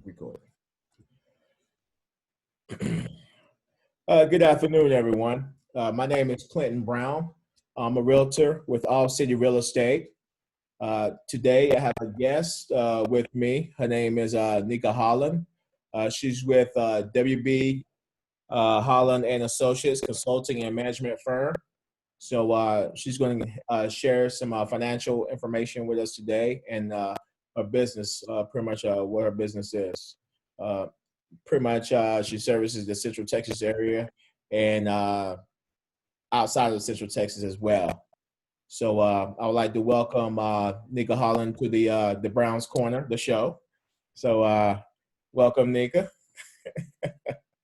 Recording. Good afternoon, everyone. My name is Clinton Brown. I'm a realtor with All City Real Estate. Today, I have a guest with me. Her name is Nica Holland. She's with WB Holland and Associates Consulting and Management Firm. So she's going to share some financial information with us today and her business, pretty much what her business is. Pretty much she services the Central Texas area and outside of Central Texas as well. So I would like to welcome Nica Holland to the Browns Corner, the show. So welcome, Nica.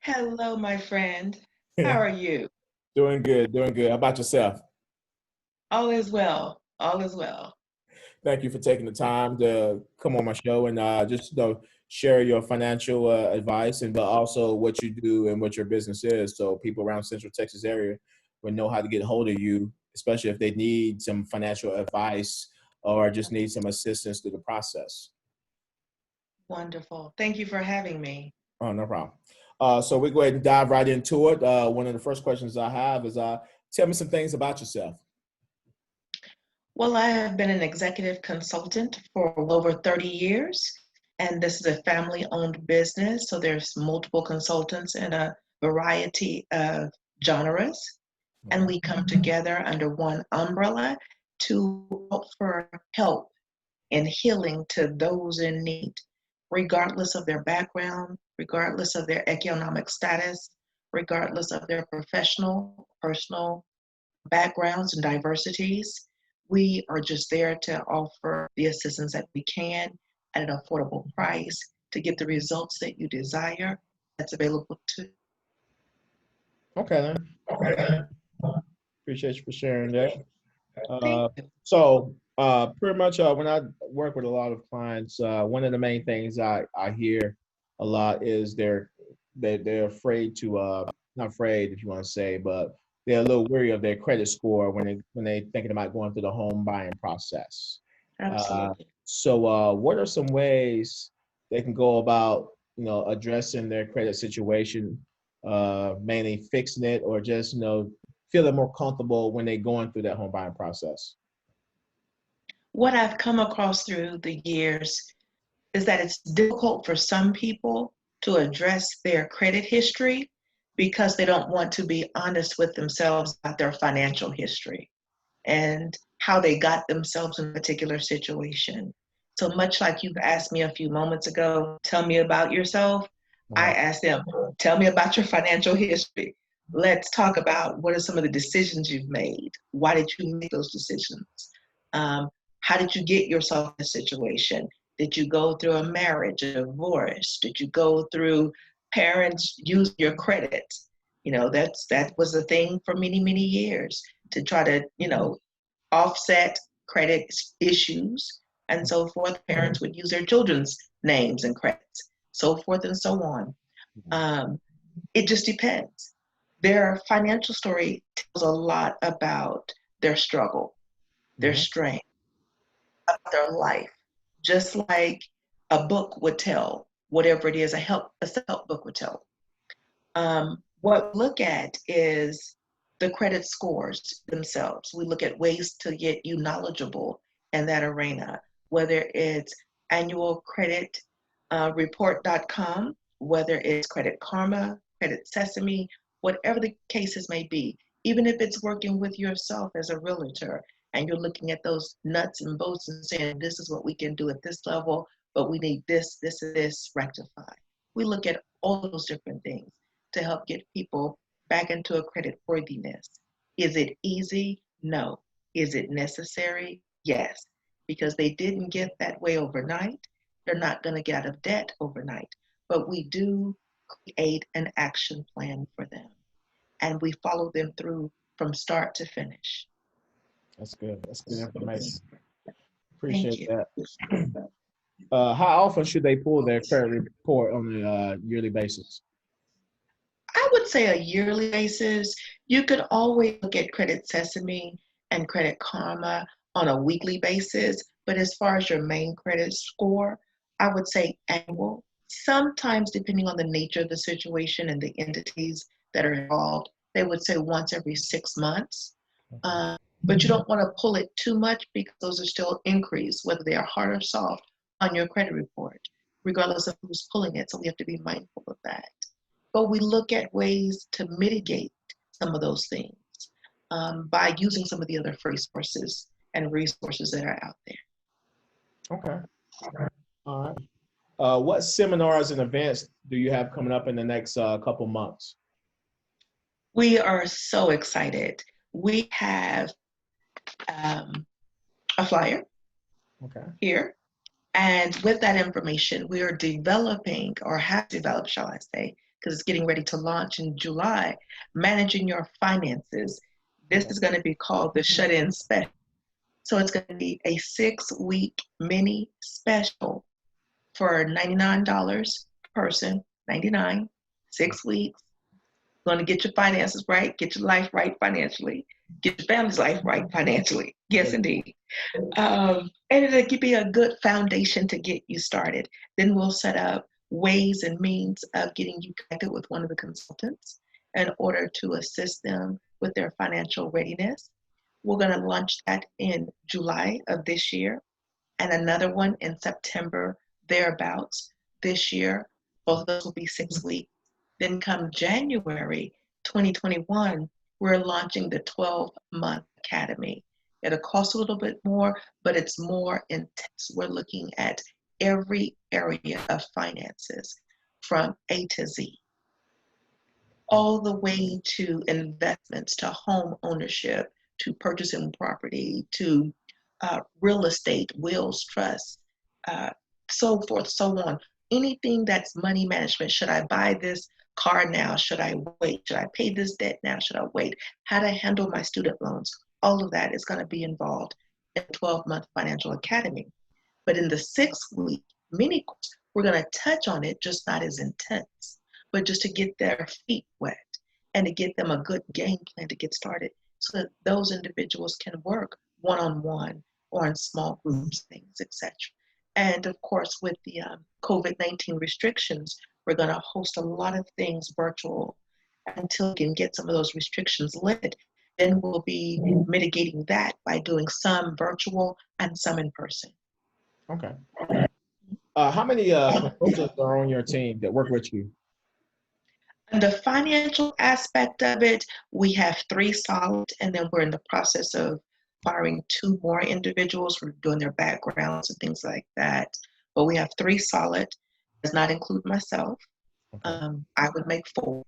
Hello, my friend. How are you? Doing good, doing good. How about yourself? All is well. All is well. Thank you for taking the time to come on my show and just share your financial advice and but also what you do and what your business is, so people around Central Texas area will know how to get a hold of you, especially if they need some financial advice or just need some assistance through the process. Wonderful. Thank you for having me. Oh, no problem. So we go ahead and dive right into it. One of the first questions I have is tell me some things about yourself. Well, I have been an executive consultant for over 30 years, and this is a family-owned business, so there's multiple consultants in a variety of genres, and we come together under one umbrella to offer help and healing to those in need, regardless of their background, regardless of their economic status, regardless of their professional, personal backgrounds and diversities. We are just there to offer the assistance that we can at an affordable price to get the results that you desire that's available to. Okay, then. Appreciate you for sharing that. Thank you. So pretty much when I work with a lot of clients, one of the main things I hear a lot is they're afraid to not afraid if you want to say, but they're a little weary of their credit score when they thinking about going through the home buying process. Absolutely. So what are some ways they can go about addressing their credit situation, mainly fixing it or just feeling more comfortable when they're going through that home buying process? What I've come across through the years is that it's difficult for some people to address their credit history because they don't want to be honest with themselves about their financial history and how they got themselves in a particular situation. So much like you've asked me a few moments ago, tell me about yourself, I asked them, tell me about your financial history. Let's talk about what are some of the decisions you've made. Why did you make those decisions? How did you get yourself in a situation? Did you go through a marriage, a divorce? Did you go through parents using your credit? That was a thing for many, many years to try to, offset credit issues and so forth. Parents would use their children's names and credits, so forth and so on. It just depends. Their financial story tells a lot about their struggle, their strain, about their life, just like a book would tell, whatever it is, a self-help book would tell. What we look at is the credit scores themselves. We look at ways to get you knowledgeable in that arena, whether it's annualcreditreport.com, whether it's Credit Karma, Credit Sesame, whatever the cases may be, even if it's working with yourself as a realtor and you're looking at those nuts and bolts and saying, this is what we can do at this level, but we need this, this, and this rectified. We look at all those different things to help get people back into a credit worthiness. Is it easy? No. Is it necessary? Yes. Because they didn't get that way overnight. They're not going to get out of debt overnight. But we do create an action plan for them. And we follow them through from start to finish. That's good. That's good information. Appreciate that. That. How often should they pull their credit report on a yearly basis? I would say a yearly basis. You could always look at Credit Sesame and Credit Karma on a weekly basis. But as far as your main credit score, I would say annual, Sometimes, depending on the nature of the situation and the entities that are involved, they would say once every 6 months. Uh, but you don't want to pull it too much because those are still inquiries, whether they are hard or soft, on your credit report, regardless of who's pulling it. So we have to be mindful of that. But we look at ways to mitigate some of those things by using some of the other free sources and resources that are out there. Okay. All right. What seminars and events do you have coming up in the next couple months? We are so excited. We have a flyer Okay. here. And with that information, we are developing, or have developed, shall I say, because it's getting ready to launch in July, Managing Your Finances. This is going to be called the Shut-In Special. So it's going to be a 6-week mini special for $99 per person, 99, 6 weeks. Going to get your finances right, get your life right financially, get your family's life right financially. Yes, indeed. And it'll give you a good foundation to get you started. Then we'll set up ways and means of getting you connected with one of the consultants in order to assist them with their financial readiness. We're going to launch that in July of this year and another one in September, thereabouts this year. Both of those will be 6 weeks. Then come January 2021, we're launching the 12-month academy. It'll cost a little bit more, but it's more intense. We're looking at every area of finances from A to Z, all the way to investments, to home ownership, to purchasing property, to real estate, wills, trusts, so forth, so on. Anything that's money management. Should I buy this car now? Should I wait? Should I pay this debt now? Should I wait? How to handle my student loans? All of that is going to be involved in 12-month financial academy. But in the 6-week mini course, we're going to touch on it, just not as intense, but just to get their feet wet and to get them a good game plan to get started so that those individuals can work one-on-one or in small groups, things, etc. And of course, with the COVID-19 restrictions, we're going to host a lot of things virtual until we can get some of those restrictions lifted. Then we'll be mitigating that by doing some virtual and some in person. Okay. How many consultants are on your team that work with you? And the financial aspect of it, we have 3 solid, and then we're in the process of hiring 2 more individuals. We're doing their backgrounds and things like that. But we have 3 solid, does not include myself. Okay. I would make 4,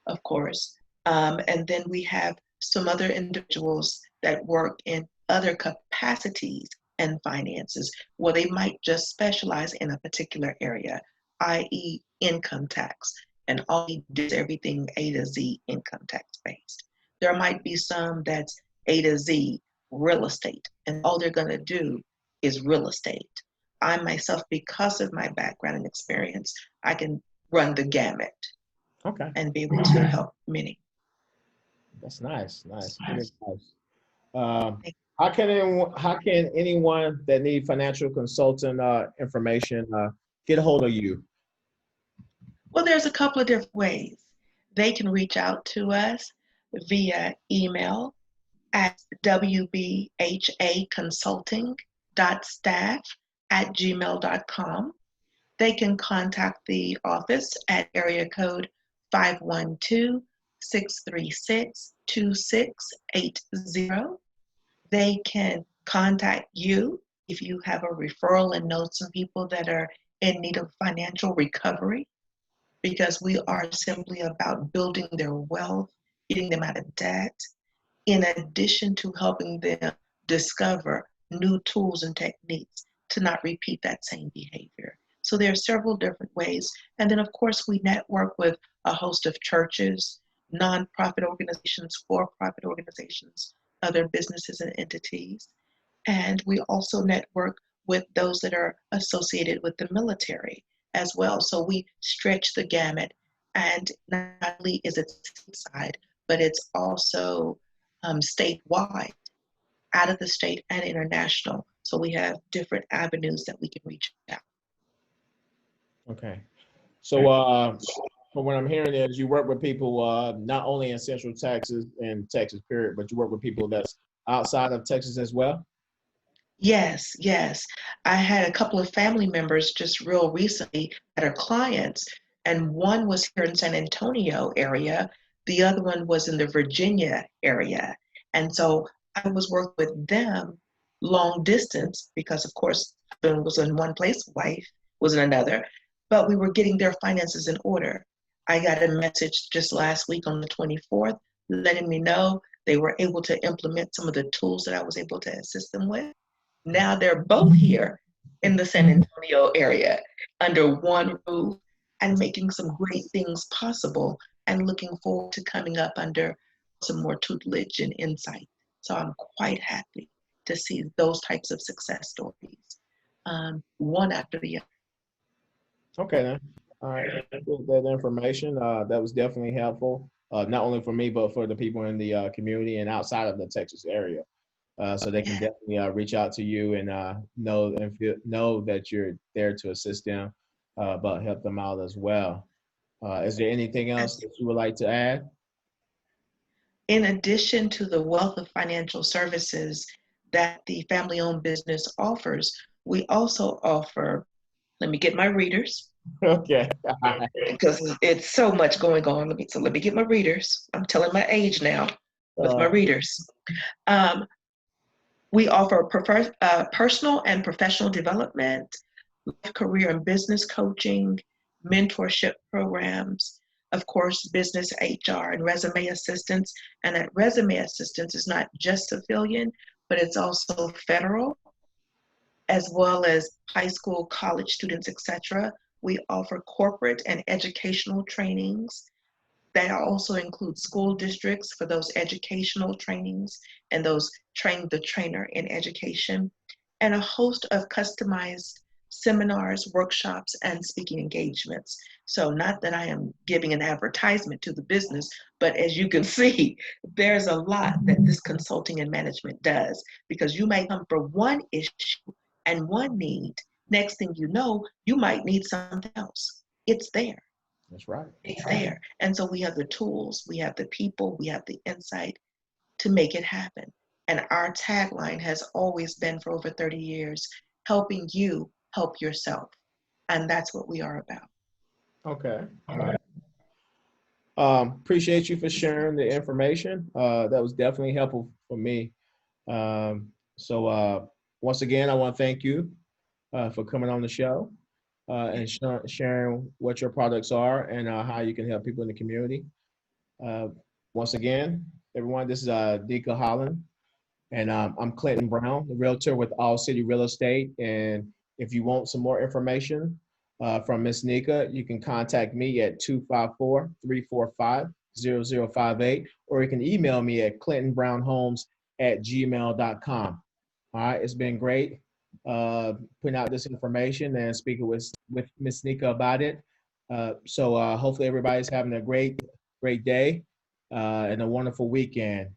of course. And then we have some other individuals that work in other capacities and finances, where they might just specialize in a particular area, i.e. income tax, and all he does everything A to Z income tax based. There might be some that's A to Z real estate, and all they're going to do is real estate. I myself, because of my background and experience, I can run the gamut Okay. and be able to help many. That's nice. Nice. Very nice. How can anyone that need financial consultant information get a hold of you? Well, there's a couple of different ways. They can reach out to us via email at wbhaconsulting.staff@gmail.com. They can contact the office at area code 512-636-2680. They can contact you if you have a referral and know some people that are in need of financial recovery, because we are simply about building their wealth, getting them out of debt, in addition to helping them discover new tools and techniques to not repeat that same behavior. So there are several different ways. And then, of course, we network with a host of churches, nonprofit organizations, for-profit organizations, other businesses and entities. And we also network with those that are associated with the military as well. So we stretch the gamut. And not only is it stateside, but it's also statewide, out of the state and international. So we have different avenues that we can reach out. Okay. So from what I'm hearing is you work with people not only in Central Texas and Texas period, but you work with people that's outside of Texas as well. Yes, yes. I had a couple of family members just real recently that are clients, and one was here in San Antonio area, the other one was in the Virginia area. And so I was working with them long distance because of course husband was in one place, wife was in another, but we were getting their finances in order. I got a message just last week on the 24th letting me know they were able to implement some of the tools that I was able to assist them with. Now they're both here in the San Antonio area under one roof and making some great things possible and looking forward to coming up under some more tutelage and insight. So I'm quite happy to see those types of success stories, one after the other. Okay, then. All right. Thank you for that information. That was definitely helpful, not only for me, but for the people in the community and outside of the Texas area. So they can Yeah. definitely reach out to you and know that you're there to assist them, but help them out as well. Is there anything else that you would like to add? In addition to the wealth of financial services that the family owned business offers, we also offer, let me get my readers, Okay. because it's so much going on. Let me get my readers. I'm telling my age now with my Uh, readers. Um, we offer personal and professional development, career and business coaching, mentorship programs, of course, business HR and resume assistance. And that resume assistance is not just civilian, but it's also federal, as well as high school, college students, etc. We offer corporate and educational trainings that also include school districts for those educational trainings and those train the trainer in education, and a host of customized seminars, workshops, and speaking engagements. So not that I am giving an advertisement to the business, but as you can see, there's a lot that this consulting and management does, because you may come for one issue and one need. Next thing you know, you might need something else. It's there. that's right. It's there. And so we have the tools, we have the people, we have the insight to make it happen. And our tagline has always been for over 30 years, helping you help yourself. And that's what we are about. Okay. All right. Appreciate you for sharing the information. That was definitely helpful for me. So once again, I want to thank you for coming on the show and sharing what your products are and how you can help people in the community. Uh, Once again, everyone, this is Nica Holland, and I'm Clinton Brown, the realtor with All City Real Estate. And if you want some more information from Miss Nica, you can contact me at 254-345-0058, or you can email me at clintonbrownhomes@gmail.com. All right, it's been great putting out this information and speaking with Miss Nica about it. So hopefully everybody's having a great day and a wonderful weekend.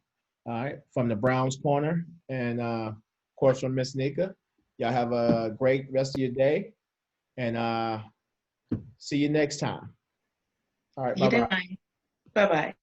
All right, from the Browns Corner and of course from Miss Nica. Y'all have a great rest of your day and see you next time. All right, bye You bye. did fine. Bye bye.